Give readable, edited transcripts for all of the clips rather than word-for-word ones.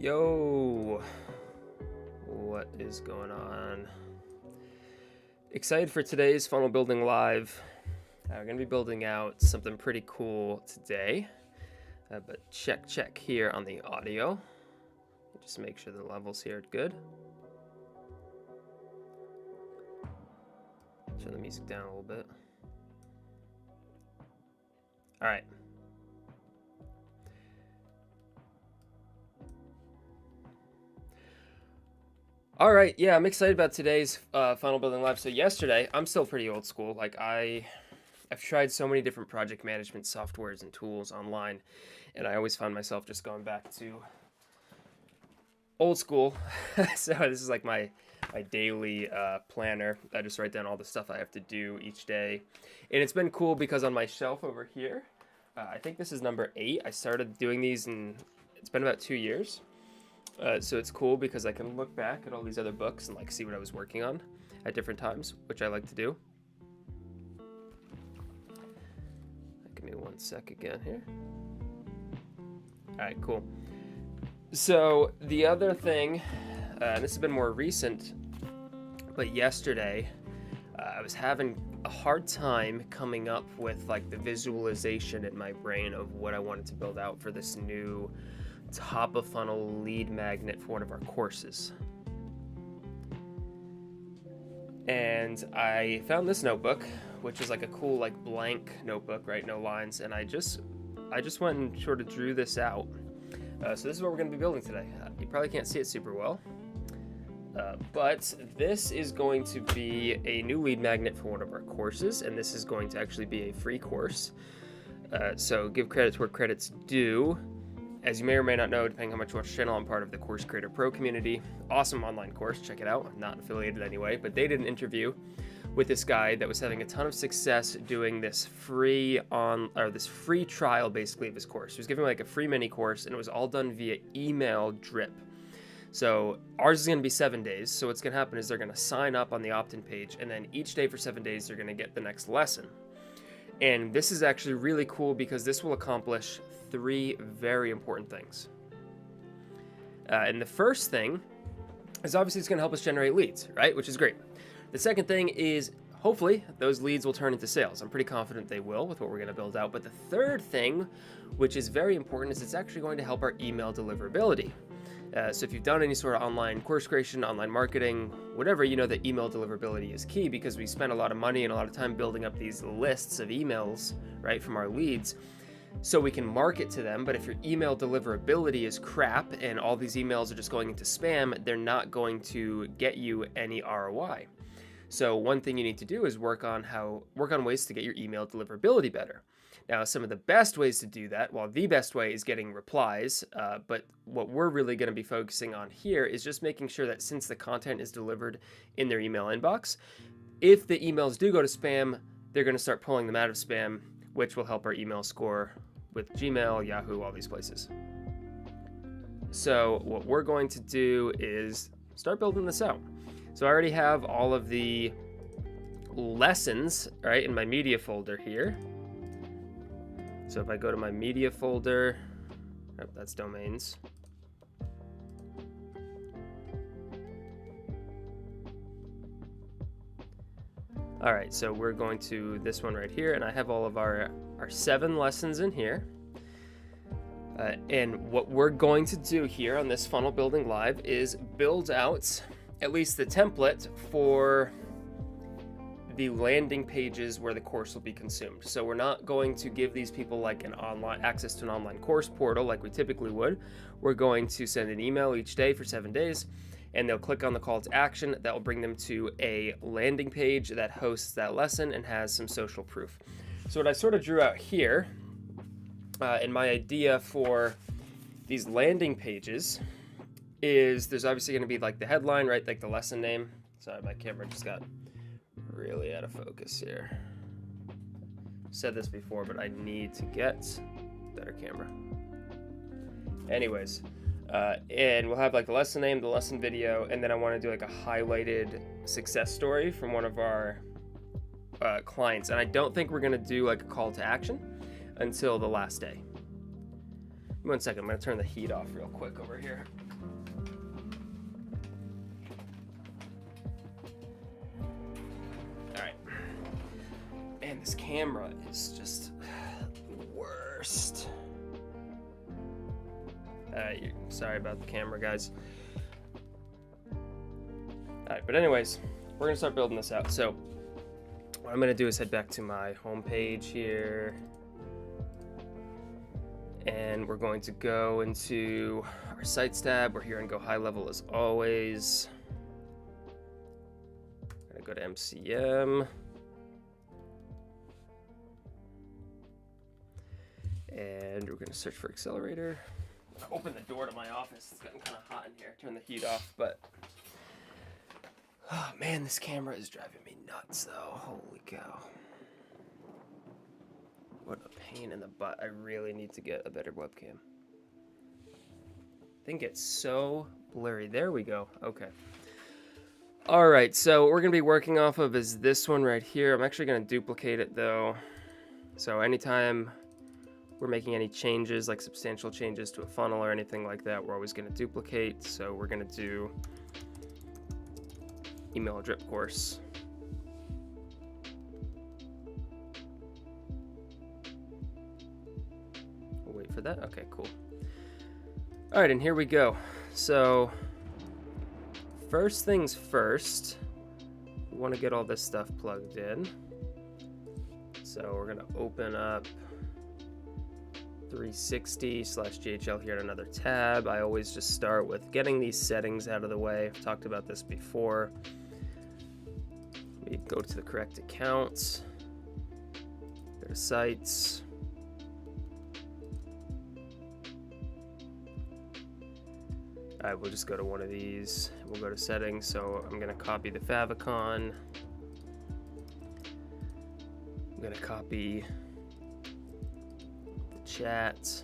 Yo, what is going on? Excited for today's Funnel Building Live. We're going to be building out something pretty cool today, but check here on the audio. Just make sure the levels here are good. Turn the music down a little bit. All right. All right, yeah, I'm excited about today's Funnel Building Live. So yesterday, I'm still pretty old school. Like I've tried so many different project management softwares and tools online, and I always find myself just going back to old school. So this is like my daily planner. I just write down all the stuff I have to do each day, and it's been cool because on my shelf over here, I think this is number 8. I started doing these, and it's been about 2 years. So it's cool because I can look back at all these other books and like see what I was working on at different times, which I like to do. Give me 1 sec again here. All right, cool. So the other thing, and this has been more recent, but yesterday I was having a hard time coming up with like the visualization in my brain of what I wanted to build out for this new top of funnel lead magnet for one of our courses. And I found this notebook, which is like a cool like blank notebook, right? No lines. And I just went and sort of drew this out. So this is what we're going to be building today. You probably can't see it super well, but this is going to be a new lead magnet for one of our courses, and this is going to actually be a free course. So give credit where credit's due. As you may or may not know, depending on how much you watch the channel, I'm part of the Course Creator Pro community. Awesome online course, check it out. I'm not affiliated anyway, but they did an interview with this guy that was having a ton of success doing this free trial basically of his course. He was giving like a free mini course, and it was all done via email drip. So ours is going to be 7 days. So what's going to happen is they're going to sign up on the opt-in page, and then each day for 7 days, they're going to get the next lesson. And this is actually really cool because this will accomplish 3 very important things. And the first thing is obviously it's going to help us generate leads, right? Which is great. The second thing is hopefully those leads will turn into sales. I'm pretty confident they will with what we're going to build out. But the third thing, which is very important, is it's actually going to help our email deliverability. So if you've done any sort of online course creation, online marketing, whatever, you know that email deliverability is key because we spend a lot of money and a lot of time building up these lists of emails, right, from our leads, so we can market to them. But if your email deliverability is crap and all these emails are just going into spam, they're not going to get you any ROI. So one thing you need to do is work on ways to get your email deliverability better. Now, some of the best ways to do that, well, the best way is getting replies, but what we're really going to be focusing on here is just making sure that since the content is delivered in their email inbox, if the emails do go to spam, they're going to start pulling them out of spam, which will help our email score with Gmail, Yahoo, all these places. So what we're going to do is start building this out. So I already have all of the lessons, right, in my media folder here. So if I go to my media folder, that's domains. All right, so we're going to this one right here, and I have all of our 7 lessons in here. And what we're going to do here on this Funnel Building Live is build out at least the template for the landing pages where the course will be consumed. So we're not going to give these people like an online access to an online course portal like we typically would. We're going to send an email each day for 7 days, and they'll click on the call to action. That will bring them to a landing page that hosts that lesson and has some social proof. So what I sort of drew out here in my idea for these landing pages is there's obviously going to be like the headline, right? Like the lesson name. Sorry, my camera just got really out of focus here. Said this before, but I need to get better camera. Anyways, and we'll have like the lesson name, the lesson video, and then I want to do like a highlighted success story from one of our clients. And I don't think we're going to do like a call to action until the last day. 1 second, I'm going to turn the heat off real quick over here. this camera is just the worst. Sorry about the camera, guys. Alright, but anyways, we're gonna start building this out. So what I'm gonna do is head back to my home page here, and we're going to go into our sites tab. We're here in Go High Level as always. I'm gonna go to MCM, and we're gonna search for accelerator. Open the door to my office. It's getting kind of hot in here. Turn the heat off, but oh man, this camera is driving me nuts though. Holy cow. What a pain in the butt. I really need to get a better webcam. I think it's so blurry. There we go. Okay. All right, so what we're going to be working off of is this one right here. I'm actually going to duplicate it though. So anytime we're making any changes, like substantial changes to a funnel or anything like that, we're always going to duplicate. So we're going to do email drip course. We'll wait for that. Okay, cool. All right, and here we go. So first things first, we want to get all this stuff plugged in. So we're going to open up 360/GHL here in another tab. I always just start with getting these settings out of the way. I've talked about this before. We go to the correct accounts, go to sites, alright, we'll just go to one of these. We'll go to settings. So I'm going to copy the favicon. I'm going to copy chat,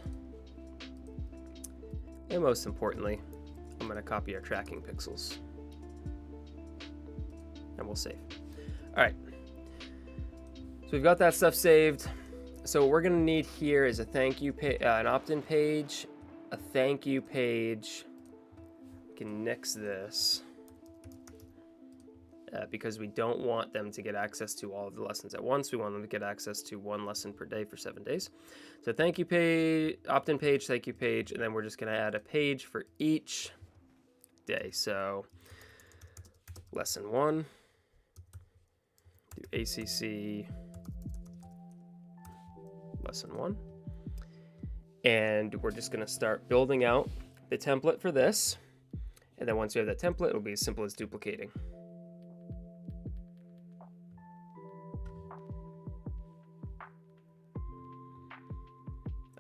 and most importantly, I'm going to copy our tracking pixels, and we'll save. All right, so we've got that stuff saved. So what we're going to need here is a thank you page, an opt-in page, a thank you page. We can nix this because we don't want them to get access to all of the lessons at once. We want them to get access to one lesson per day for 7 days. So thank you page, opt-in page, thank you page, and then we're just going to add a page for each day. So lesson 1, do ACC lesson 1, and we're just going to start building out the template for this. And then once you have that template, it'll be as simple as duplicating.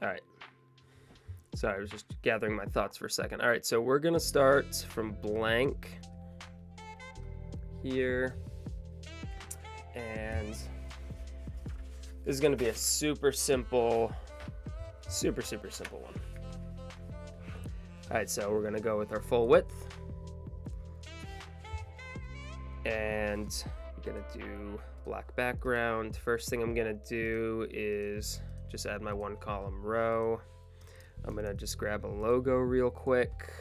All right, sorry, I was just gathering my thoughts for a second. All right, so we're gonna start from blank here, and this is gonna be a super simple one. All right, so we're gonna go with our full width, and I'm gonna do black background. First thing I'm gonna do is just add my 1 column row. I'm gonna just grab a logo real quick.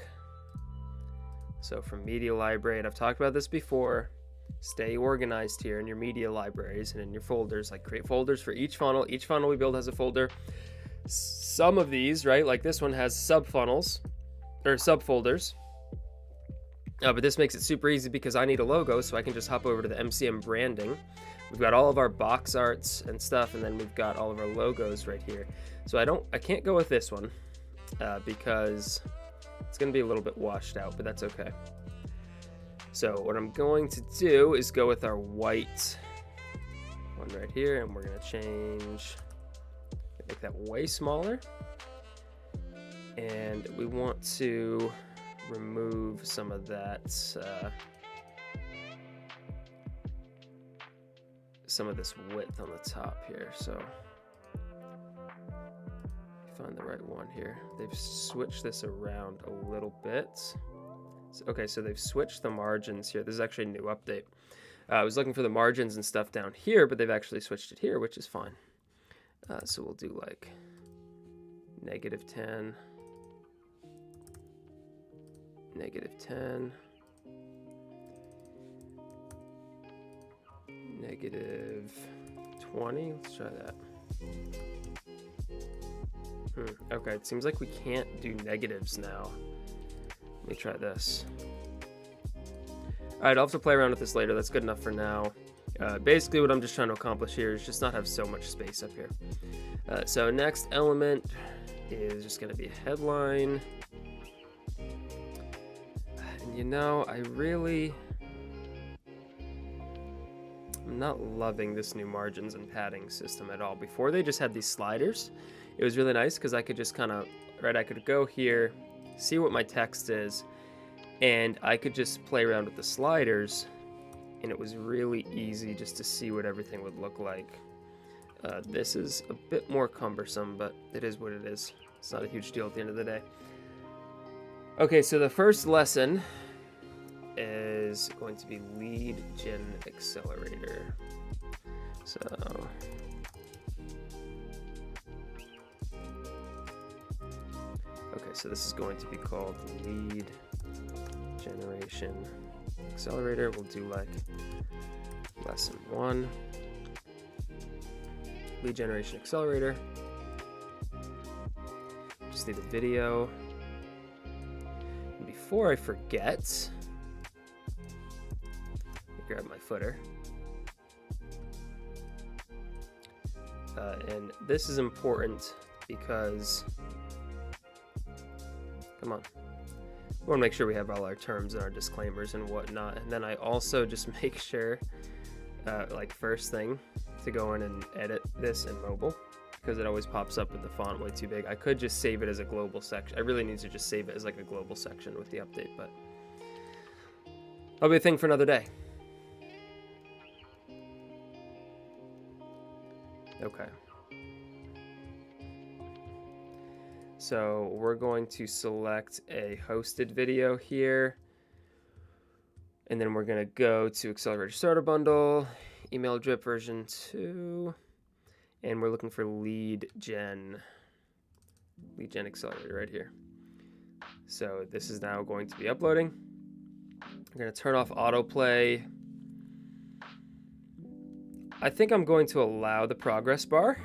So from media library, and I've talked about this before, stay organized here in your media libraries and in your folders. Like, create folders for each funnel. Each funnel we build has a folder. Some of these, right, like this one has sub funnels or subfolders. But this makes it super easy because I need a logo, so I can just hop over to the MCM branding. We've got all of our box arts and stuff, and then we've got all of our logos right here. So I can't go with this one because it's going to be a little bit washed out, but that's okay. So what I'm going to do is go with our white one right here, and we're going to change, make that way smaller. And we want to remove some of that, some of this width on the top here. So find the right one here. They've switched this around a little bit. So, okay, so they've switched the margins here. This is actually a new update. I was looking for the margins and stuff down here, but they've actually switched it here, which is fine. So we'll do like -10, -10, 20. Let's try that. Okay, it seems like we can't do negatives now. Let me try this. Alright, I'll have to play around with this later. That's good enough for now. Basically, what I'm just trying to accomplish here is just not have so much space up here. So next element is just going to be a headline. And you know, I'm not loving this new margins and padding system at all. Before they just had these sliders, it was really nice because I could just kind of, I could go here, see what my text is, and I could just play around with the sliders, and it was really easy just to see what everything would look like. This is a bit more cumbersome, but it is what it is. It's not a huge deal at the end of the day. Okay, so the first lesson is going to be Lead Gen Accelerator. So okay, so this is going to be called Lead Generation Accelerator. We'll do like lesson 1. Lead Generation Accelerator. Just need a video. And before I forget, grab my footer. And this is important because, come on, we want to make sure we have all our terms and our disclaimers and whatnot. And then I also just make sure, like first thing, to go in and edit this in mobile, because it always pops up with the font way too big. I could just save it as a global section. I really need to just save it as like a global section with the update, but that'll be a thing for another day. Okay. So we're going to select a hosted video here. And then we're going to go to Accelerator Starter Bundle, Email Drip version 2. And we're looking for Lead Gen Accelerator right here. So this is now going to be uploading. I'm going to turn off autoplay. I think I'm going to allow the progress bar,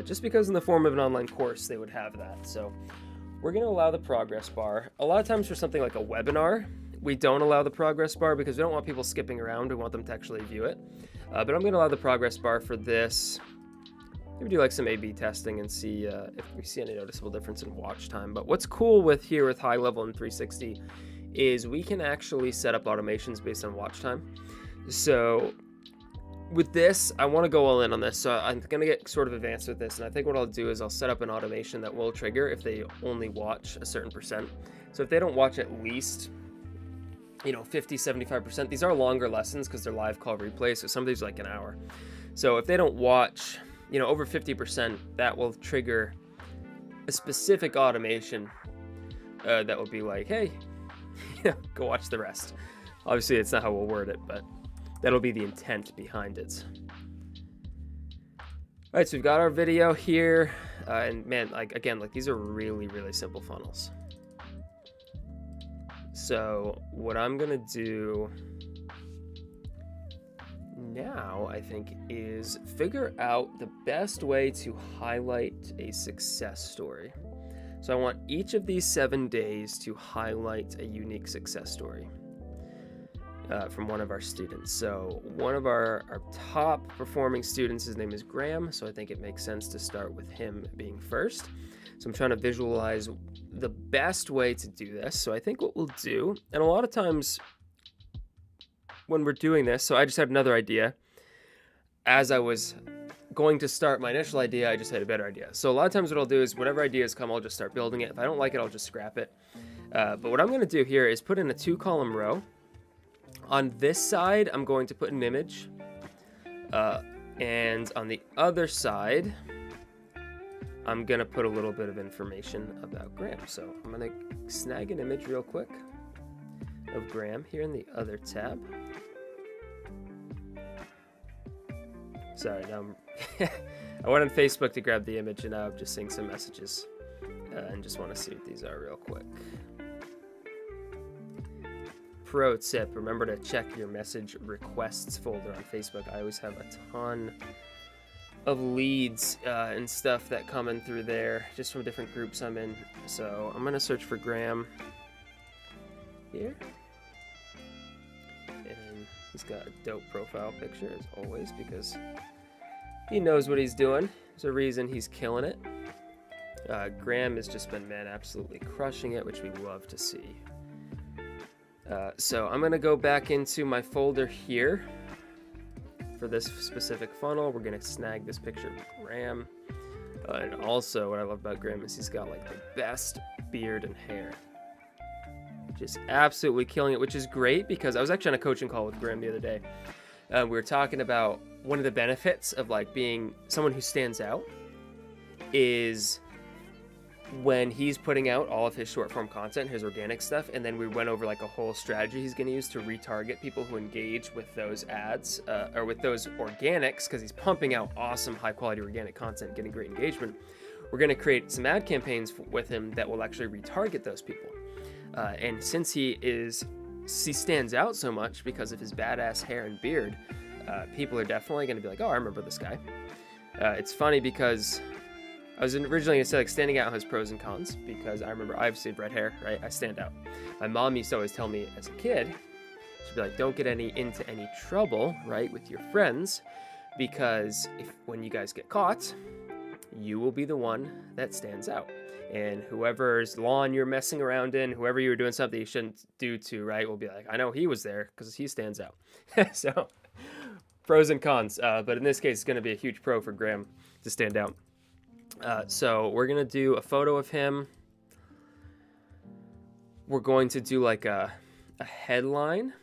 just because in the form of an online course they would have that. So we're going to allow the progress bar. A lot of times for something like a webinar, we don't allow the progress bar because we don't want people skipping around. We want them to actually view it. But I'm going to allow the progress bar for this. Maybe do like some A/B testing and see if we see any noticeable difference in watch time. But what's cool with here with High Level and 360 is we can actually set up automations based on watch time. So with this, I want to go all in on this, so I'm going to get sort of advanced with this, and I think what I'll do is I'll set up an automation that will trigger if they only watch a certain percent. So if they don't watch at least, 50, 75%, these are longer lessons because they're live call replays, so some of these are like an hour. So if they don't watch, over 50%, that will trigger a specific automation that will be like, hey, go watch the rest. Obviously, it's not how we'll word it, but that'll be the intent behind it. All right, so we've got our video here, and man, these are really, really simple funnels. So what I'm gonna do now, I think, is figure out the best way to highlight a success story. So I want each of these 7 days to highlight a unique success story. From one of our students. So one of our top performing students, his name is Graham, so I think it makes sense to start with him being first. So I'm trying to visualize the best way to do this. So I think what we'll do, and a lot of times when we're doing this, so I just had another idea. As I was going to start my initial idea, I just had a better idea. So a lot of times what I'll do is whatever ideas come, I'll just start building it. If I don't like it, I'll just scrap it. But what I'm going to do here is put in a 2-column row. On this side, I'm going to put an image, and on the other side, I'm going to put a little bit of information about Graham. So I'm going to snag an image real quick of Graham here in the other tab. Sorry, now I went on Facebook to grab the image, and now I'm just seeing some messages, and just want to see what these are real quick. Pro tip, remember to check your message requests folder on Facebook. I always have a ton leads and stuff that come in through there, just from different groups I'm in. So I'm gonna search for Graham here, and he's got a dope profile picture as always because he knows what he's doing. There's a reason he's killing it. Graham has just been, man, absolutely crushing it, which we love to see. So I'm gonna go back into my folder here. For this specific funnel, we're gonna snag this picture of Graham. And also, what I love about Graham is he's got like the best beard and hair. Just absolutely killing it, which is great because I was actually on a coaching call with Graham the other day. We were talking about one of the benefits of like being someone who stands out is when he's putting out all of his short form content, his organic stuff, and then we went over like a whole strategy he's going to use to retarget people who engage with those ads or with those organics, because he's pumping out awesome high quality organic content, getting great engagement. We're going to create some ad campaigns with him that will actually retarget those people. And since he stands out so much because of his badass hair and beard, people are definitely going to be like, oh, I remember this guy. It's funny because I was originally going to say like standing out has pros and cons, because I remember I obviously have red hair, right? I stand out. My mom used to always tell me as a kid, she'd be like, don't get into any trouble, right, with your friends, because when you guys get caught, you will be the one that stands out. And whoever's lawn you're messing around in, whoever you were doing something you shouldn't do to, right, will be like, I know he was there because he stands out. So pros and cons. But in this case, it's going to be a huge pro for Graham to stand out. So we're going to do a photo of him. We're going to do like a headline.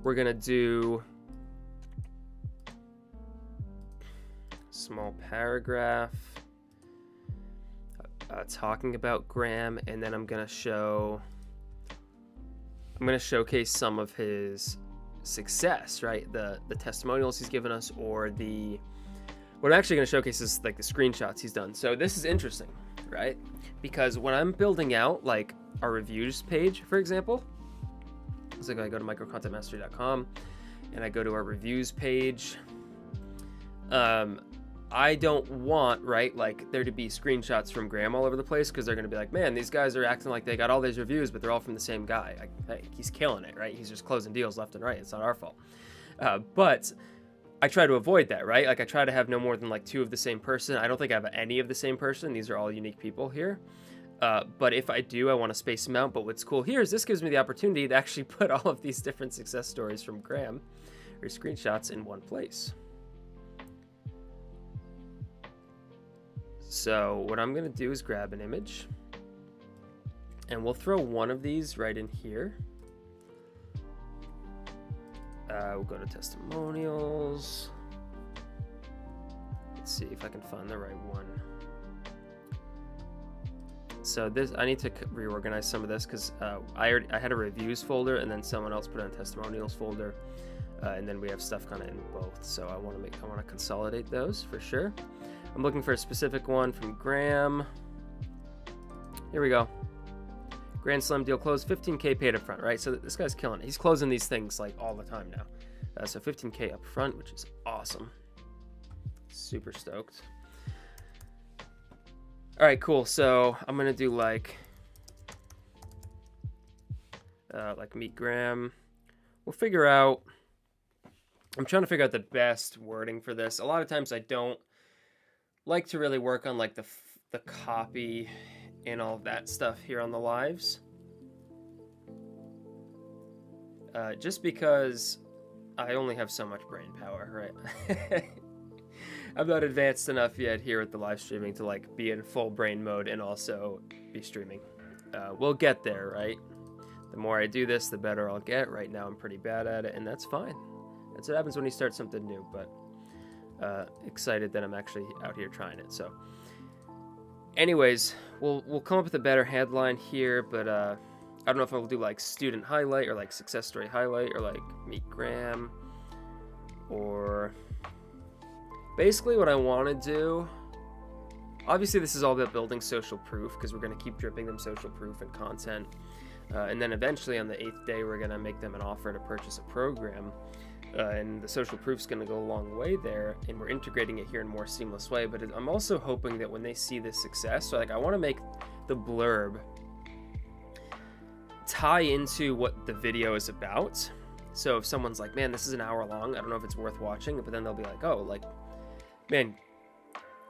We're going to do small paragraph talking about Graham, and then I'm going to showcase some of his success, right? The testimonials he's given us, or what I'm actually going to showcase is like the screenshots he's done. So this is interesting, right? Because when I'm building out like our reviews page, for example, so I go to microcontentmastery.com and I go to our reviews page. I don't want, right, like there to be screenshots from Graham all over the place, because they're going to be like, man, these guys are acting like they got all these reviews, but they're all from the same guy. Hey, he's killing it, right? He's just closing deals left and right. It's not our fault. But I try to avoid that, right? Like I try to have no more than like 2 of the same person. I don't think I have any of the same person. These are all unique people here. But if I do, I want to space them out. But what's cool here is this gives me the opportunity to actually put all of these different success stories from Graham, or screenshots, in one place. So what I'm going to do is grab an image, and we'll throw one of these right in here. We'll go to testimonials. Let's see if I can find the right one. So I need to reorganize some of this, because I had a reviews folder, and then someone else put in a testimonials folder, and then we have stuff kind of in both. So I want to consolidate those for sure. I'm looking for a specific one from Graham. Here we go. Grand Slam deal closed, 15K paid up front, right? So this guy's killing it. He's closing these things like all the time now. So 15K up front, which is awesome. Super stoked. All right, cool. So I'm gonna do like meet Graham. We'll figure out. I'm trying to figure out the best wording for this. A lot of times I don't like to really work on like the copy and all of that stuff here on the lives, just because I only have so much brain power, right? I'm not advanced enough yet here with the live streaming to like be in full brain mode and also be streaming. We'll get there, right? The more I do this, the better I'll get. Right now I'm pretty bad at it, and that's fine. That's what happens when you start something new. But excited that I'm actually out here trying it. So anyways, we'll come up with a better headline here, but I don't know if I'll do like student highlight, or like success story highlight, or like meet Graham, or basically what I want to do. Obviously this is all about building social proof, because we're going to keep dripping them social proof and content, and then eventually on the 8th day we're going to make them an offer to purchase a program. and the social proof's going to go a long way there, and we're integrating it here in a more seamless way. But I'm also hoping that when they see this success, so like I want to make the blurb tie into what the video is about. So if someone's like, man, this is an hour long, I don't know if it's worth watching, but then they'll be like, oh, like, man,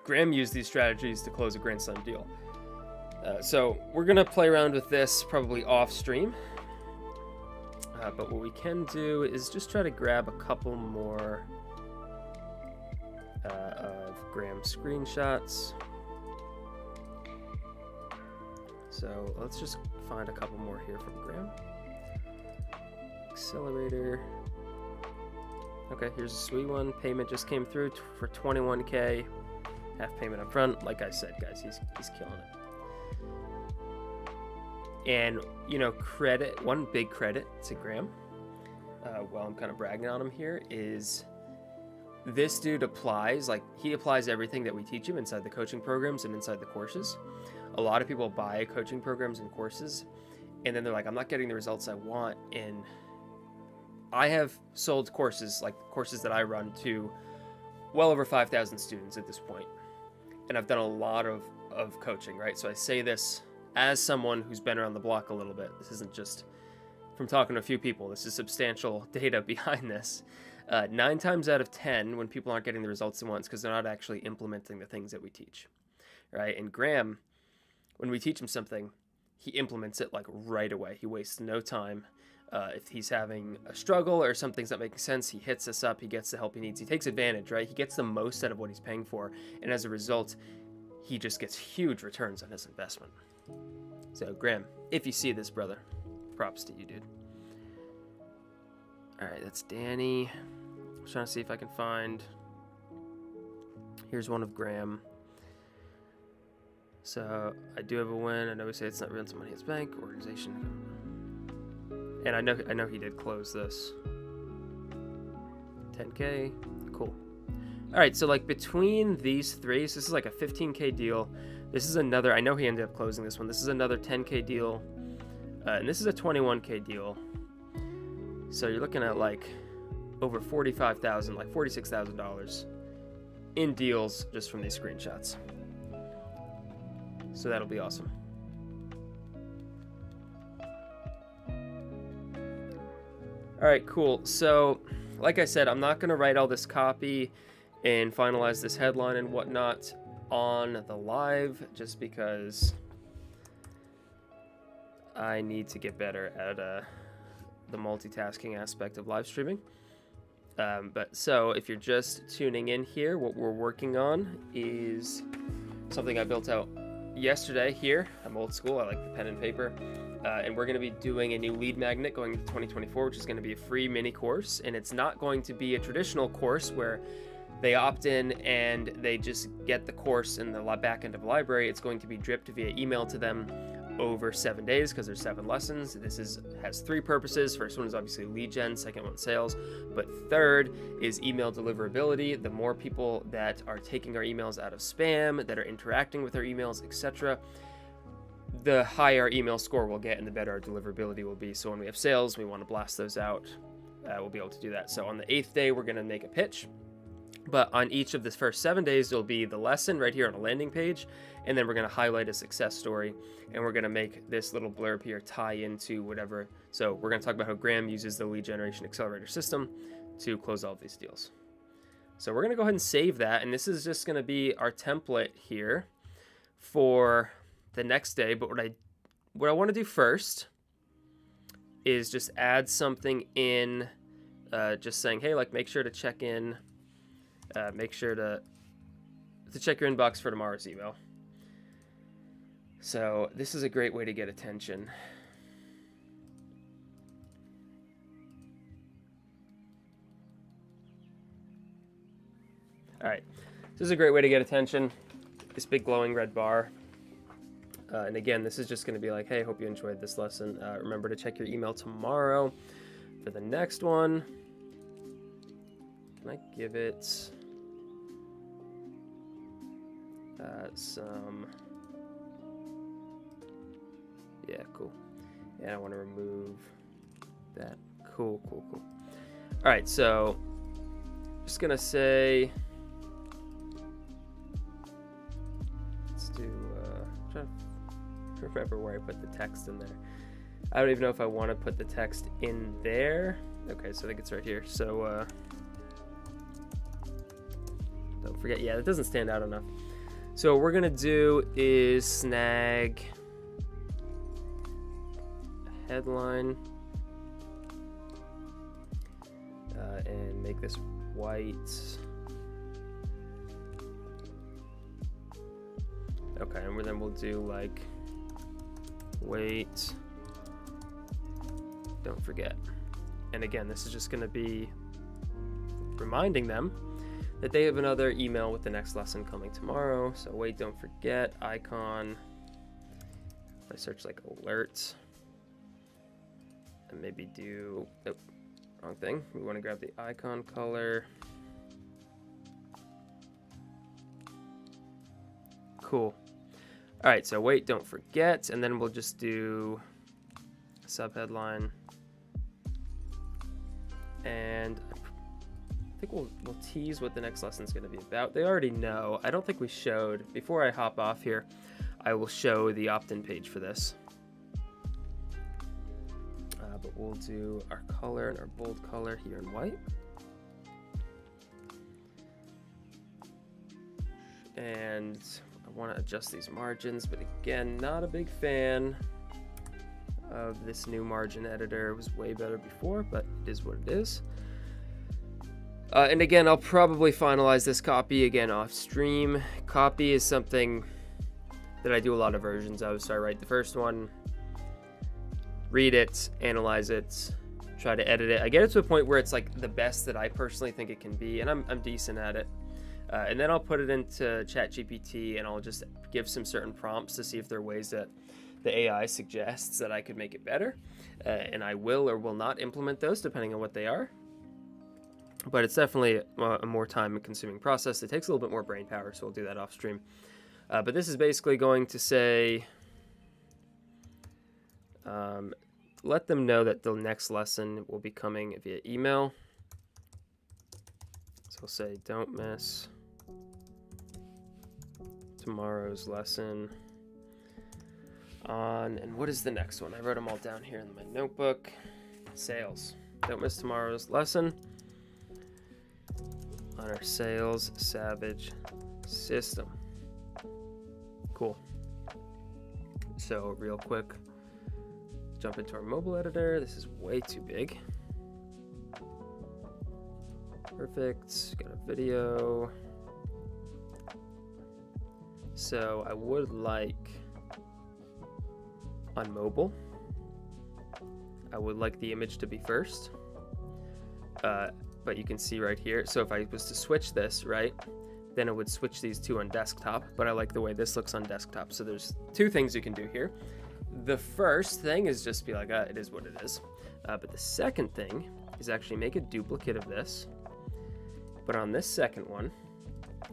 Graham used these strategies to close a Grand Slam deal. So we're going to play around with this probably off stream. But what we can do is just try to grab a couple more of Graham's screenshots. So let's just find a couple more here from Graham. Accelerator. Okay, here's a sweet one. Payment just came through for 21K. Half payment up front. Like I said, guys, he's killing it. And, you know, one big credit to Graham, while I'm kind of bragging on him here, is this dude he applies everything that we teach him inside the coaching programs and inside the courses. A lot of people buy coaching programs and courses, and then they're like, I'm not getting the results I want. And I have sold courses, like courses that I run, to well over 5,000 students at this point. And I've done a lot of coaching, right? So I say this as someone who's been around the block a little bit. This isn't just from talking to a few people. This is substantial data behind this. 9 times out of 10, when people aren't getting the results they want, it's because they're not actually implementing the things that we teach, right? And Graham, when we teach him something, he implements it like right away. He wastes no time. If he's having a struggle or something's not making sense, he hits us up. He gets the help he needs. He takes advantage, right? He gets the most out of what he's paying for. And as a result, he just gets huge returns on his investment. So, Graham, if you see this, brother, props to you, dude. All right, that's Danny. I'm trying to see if I can find... Here's one of Graham. So, I do have a win. I know we say it's not rental money, it's bank, organization. And I know he did close this. 10K, cool. All right, so like between these three, so this is like a 15K deal. This is another, I know he ended up closing this one. This is another 10K deal. And this is a 21K deal. So you're looking at like over $45,000, like $46,000 in deals just from these screenshots. So that'll be awesome. All right, cool. So like I said, I'm not going to write all this copy and finalize this headline and whatnot on the live, just because I need to get better at the multitasking aspect of live streaming. But so if you're just tuning in here, what we're working on is something I built out yesterday here. I'm old school, I like the pen and paper. And we're going to be doing a new lead magnet going into 2024, which is going to be a free mini course. And it's not going to be a traditional course where they opt in and they just get the course in the back end of the library. It's going to be dripped via email to them over 7 days because there's 7 lessons. This has 3 purposes. First one is obviously lead gen, second one sales, but third is email deliverability. The more people that are taking our emails out of spam, that are interacting with our emails, etc., the higher our email score we'll get and the better our deliverability will be. So when we have sales, we want to blast those out. We'll be able to do that. So on the 8th day, we're going to make a pitch. But on each of the first 7 days, there'll be the lesson right here on a landing page. And then we're going to highlight a success story. And we're going to make this little blurb here tie into whatever. So we're going to talk about how Graham uses the lead generation accelerator system to close all of these deals. So we're going to go ahead and save that. And this is just going to be our template here for the next day. But what I want to do first is just add something in, just saying, hey, like make sure to check in. Make sure to check your inbox for tomorrow's email. So this is a great way to get attention. All right, this is a great way to get attention. This big glowing red bar. And again, this is just going to be like, hey, hope you enjoyed this lesson. Remember to check your email tomorrow for the next one. Can I give it some... Yeah, cool. And I want to remove that. Cool. All right, so just gonna say, let's do, try to remember where I put the text in there. I don't even know if I want to put the text in there. Okay, so I think it's right here. So don't forget, yeah, that doesn't stand out enough. So what we're gonna do is snag a headline and make this white. Okay, and then we'll do like, wait, don't forget. And again, this is just going to be reminding them that they have another email with the next lesson coming tomorrow. So wait, don't forget, icon. If I search like alerts and maybe do, oh, wrong thing. We want to grab the icon color. Cool. All right, so wait, don't forget, and then we'll just do subheadline. And I think we'll tease what the next lesson is going to be about. They already know. I don't think we showed. Before I hop off here, I will show the opt-in page for this. But we'll do our color and our bold color here in white. And I want to adjust these margins, but again, not a big fan of this new margin editor. It was way better before, but it is what it is. And again, I'll probably finalize this copy again off stream. Copy is something that I do a lot of versions of. So I write the first one, read it, analyze it, try to edit it. I get it to a point where it's like the best that I personally think it can be, and I'm decent at it. And then I'll put it into ChatGPT and I'll just give some certain prompts to see if there are ways that the AI suggests that I could make it better. And I will or will not implement those depending on what they are. But it's definitely a more time-consuming process. It takes a little bit more brain power, so we'll do that off stream. But this is basically going to say, let them know that the next lesson will be coming via email. So we'll say, don't miss tomorrow's lesson on, and what is the next one? I wrote them all down here in my notebook. Sales. Don't miss tomorrow's lesson on our Sales Savage system. Cool. So real quick, jump into our mobile editor. This is way too big. Perfect. Got a video. So I would like on mobile, I would like the image to be first. But you can see right here. So if I was to switch this, right, then it would switch these two on desktop. But I like the way this looks on desktop. So there's two things you can do here. The first thing is just be like, it is what it is. But the second thing is actually make a duplicate of this. But on this second one,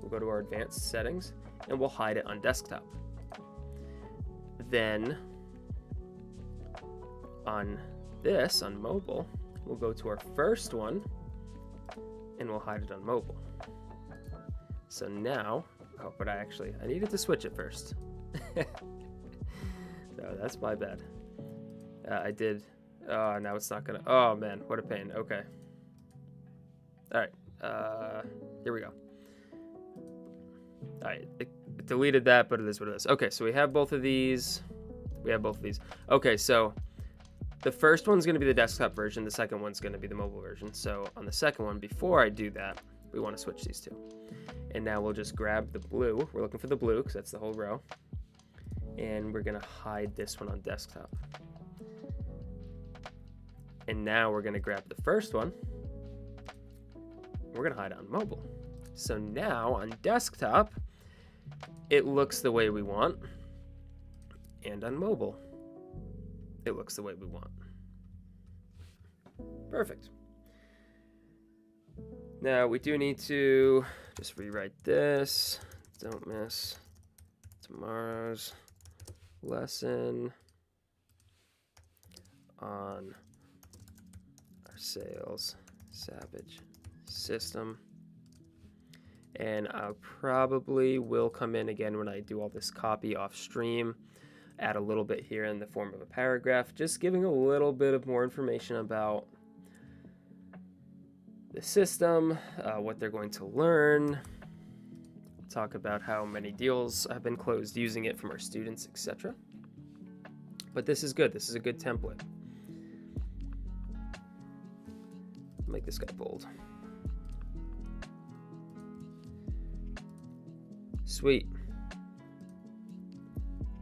we'll go to our advanced settings and we'll hide it on desktop. Then on this, on mobile, we'll go to our first one and we'll hide it on mobile. So now, oh, but I needed to switch it first. So that's my bad. I did, oh, now it's not gonna, oh man, what a pain, okay. All right, here we go. All right, it deleted that, but it is what it is. Okay, so we have both of these. Okay, so the first one's gonna be the desktop version. The second one's gonna be the mobile version. So on the second one, before I do that, we wanna switch these two. And now we'll just grab the blue. We're looking for the blue because that's the whole row. And we're gonna hide this one on desktop. And now we're gonna grab the first one. We're gonna hide it on mobile. So now on desktop, it looks the way we want. And on mobile, it looks the way we want. Perfect. Now we do need to just rewrite this. Don't miss tomorrow's lesson on our Sales Savage system. And I probably will come in again when I do all this copy off stream, add a little bit here in the form of a paragraph, just giving a little bit of more information about the system, what they're going to learn, talk about how many deals have been closed using it from our students, etc. But this is good. This is a good template. Make this guy bold. Sweet.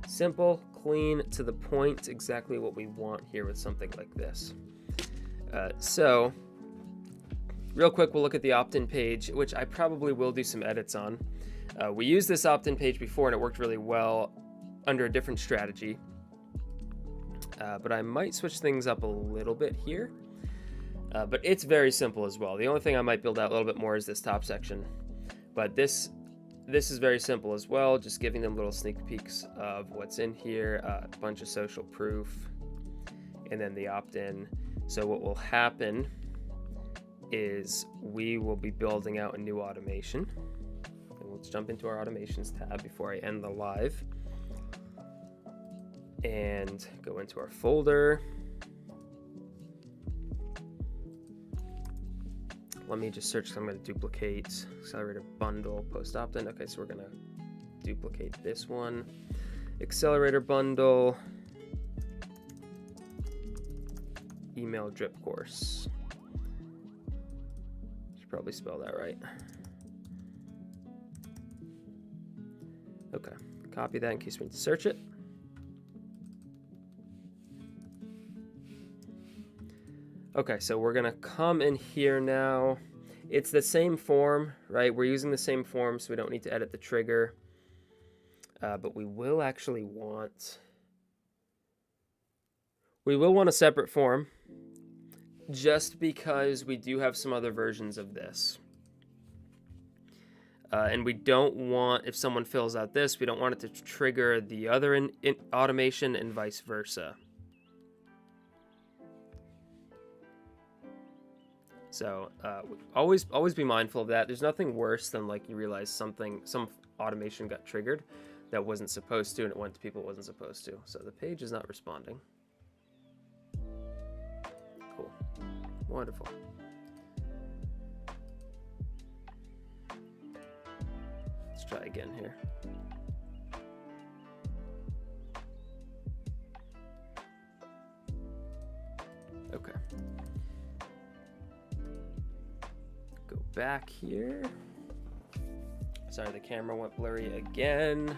Simple, clean, to the point, exactly what we want here with something like this. So, real quick, we'll look at the opt-in page, which I probably will do some edits on. We used this opt-in page before and it worked really well under a different strategy. But I might switch things up a little bit here. But it's very simple as well. The only thing I might build out a little bit more is this top section. But this is very simple as well, just giving them little sneak peeks of what's in here, a bunch of social proof, and then the opt-in. So what will happen is we will be building out a new automation. And let's jump into our automations tab before I end the live. And go into our folder. Let me just search, so I'm going to duplicate accelerator bundle post opt-in. Okay, so we're going to duplicate this one. Accelerator bundle, email drip course. Should probably spell that right. Okay, copy that in case we need to search it. Okay, so we're gonna come in here now. It's the same form, right? We're using the same form, so we don't need to edit the trigger. But we will actually want... We will want a separate form, just because we do have some other versions of this. And we don't want, if someone fills out this, we don't want it to trigger the other in automation and vice versa. So always be mindful of that. There's nothing worse than like you realize some automation got triggered that wasn't supposed to, and it went to people it wasn't supposed to. So the page is not responding. Cool. Wonderful. Let's try again here. Okay. Go back here. Sorry, the camera went blurry again.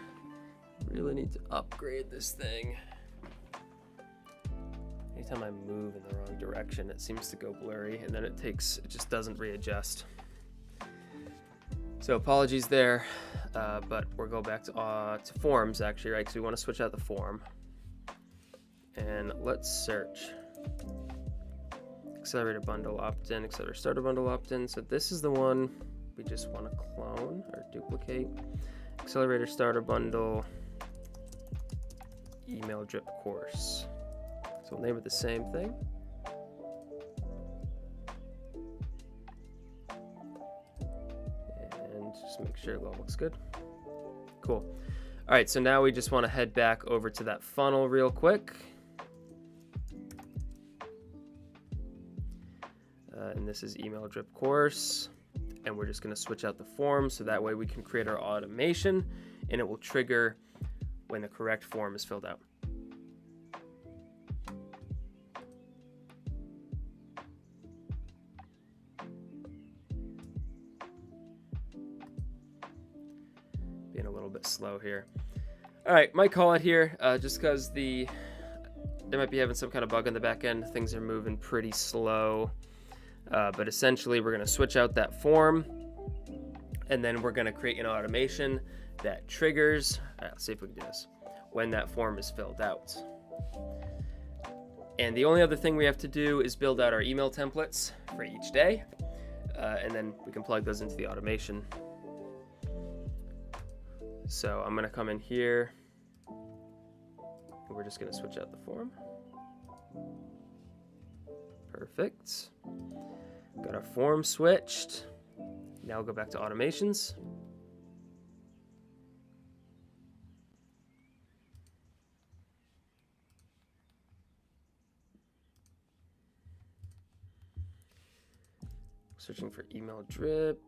Really need to upgrade this thing. Anytime I move in the wrong direction, it seems to go blurry, and then it just doesn't readjust. So apologies there, but we'll go back to forms actually, right? Because we want to switch out the form. And let's search. Accelerator bundle opt-in, accelerator starter bundle opt-in. So this is the one we just want to clone or duplicate. Accelerator starter bundle, email drip course. So we'll name it the same thing. And just make sure it all looks good. Cool. All right, so now we just want to head back over to that funnel real quick. And this is email drip course. And we're just going to switch out the form so that way we can create our automation and it will trigger when the correct form is filled out. Being a little bit slow here. All right, might call it here just because they might be having some kind of bug in the back end. Things are moving pretty slow. But essentially, we're going to switch out that form, and then we're going to create an automation that triggers, let's see if we can do this, when that form is filled out. And the only other thing we have to do is build out our email templates for each day, and then we can plug those into the automation. So I'm going to come in here, and we're just going to switch out the form. Perfect. Got our form switched. Now we'll go back to automations. Searching for email drip.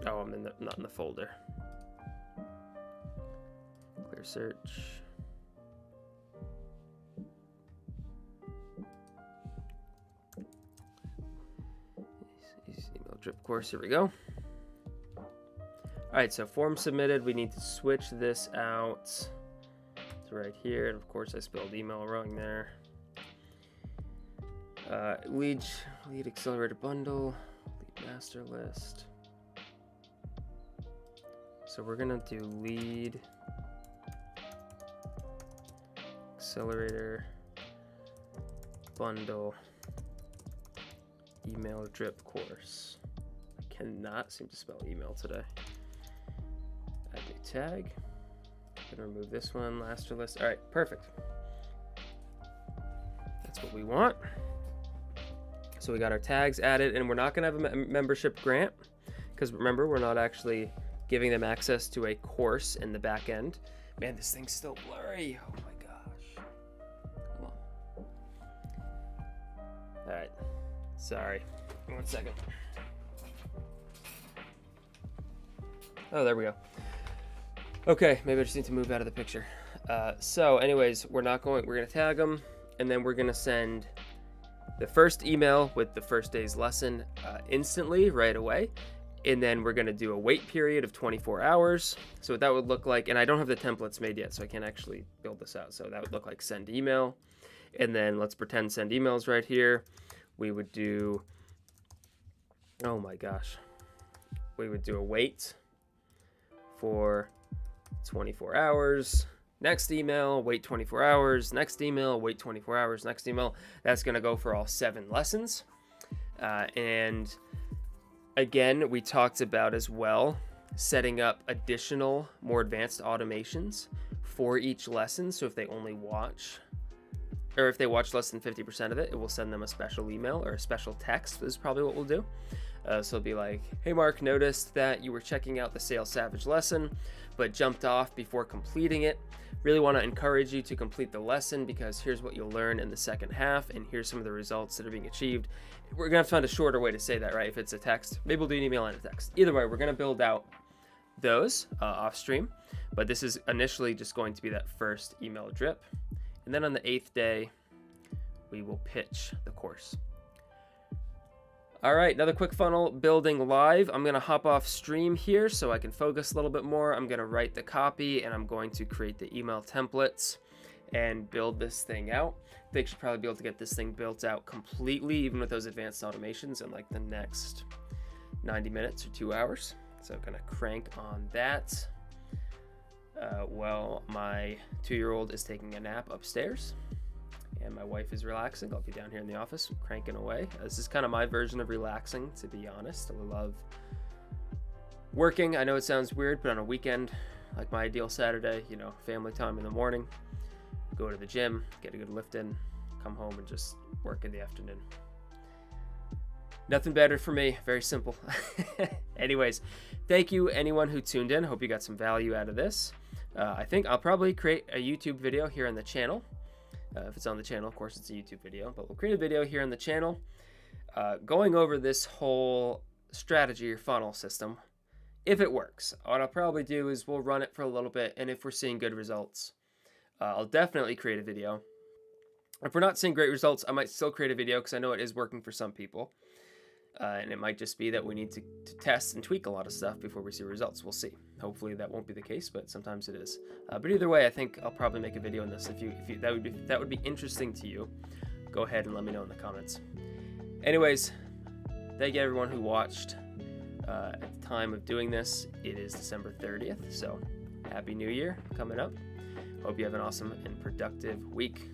Oh, I'm not in the folder. Clear search. Email drip course. Here we go. All right, so form submitted. We need to switch this out to right here, and of course I spelled email wrong there. Lead accelerator bundle, lead master list. So we're gonna do lead accelerator bundle email drip course. I cannot seem to spell email today. Add new tag. Gonna remove this one, master list. All right, perfect. That's what we want. So we got our tags added, and we're not gonna have a membership grant because remember, we're not actually giving them access to a course in the back end. Man, this thing's still blurry. Oh my gosh. Come on. All right. Sorry. 1 second. Oh, there we go. Okay, maybe I just need to move out of the picture. So anyways, we're gonna tag them, and then we're gonna send the first email with the first day's lesson instantly, right away. And then we're gonna do a wait period of 24 hours. So what that would look like, and I don't have the templates made yet, so I can't actually build this out. So that would look like send email. And then let's pretend send emails right here. We would do, oh my gosh. We would do a wait for 24 hours. Next email, wait 24 hours. Next email, wait 24 hours. Next email. That's going to go for all 7 lessons. And again, we talked about as well setting up additional, more advanced automations for each lesson. So if they only watch, or if they watch less than 50% of it, it will send them a special email or a special text is probably what we'll do. So it'll be like, hey Mark, noticed that you were checking out the Sales Savage lesson, but jumped off before completing it. Really want to encourage you to complete the lesson because here's what you'll learn in the second half, and here's some of the results that are being achieved. We're gonna have to find a shorter way to say that, right? If it's a text, maybe we'll do an email and a text. Either way, we're gonna build out those off stream, but this is initially just going to be that first email drip. And then on the 8th day, we will pitch the course. All right, another quick funnel building live. I'm gonna hop off stream here so I can focus a little bit more. I'm gonna write the copy and I'm going to create the email templates and build this thing out. I think I should probably be able to get this thing built out completely, even with those advanced automations, in like the next 90 minutes or 2 hours. So I'm gonna crank on that. Well, my 2-year-old is taking a nap upstairs and my wife is relaxing. I'll be down here in the office cranking away. This is kind of my version of relaxing, to be honest. I love working. I know it sounds weird, but on a weekend, like my ideal Saturday, you know, family time in the morning, go to the gym, get a good lift in, come home and just work in the afternoon. Nothing better for me. Very simple. Anyways, thank you anyone who tuned in. Hope you got some value out of this. I think I'll probably create a YouTube video here on the channel. If it's on the channel, of course, it's a YouTube video, but we'll create a video here on the channel going over this whole strategy or funnel system, if it works. What I'll probably do is we'll run it for a little bit, and if we're seeing good results, I'll definitely create a video. If we're not seeing great results, I might still create a video because I know it is working for some people. And it might just be that we need to test and tweak a lot of stuff before we see results. We'll see. Hopefully that won't be the case, but sometimes it is. But either way, I think I'll probably make a video on this. If that would be interesting to you, go ahead and let me know in the comments. Anyways, thank you everyone who watched. At the time of doing this, it is December 30th, so Happy New Year coming up. Hope you have an awesome and productive week.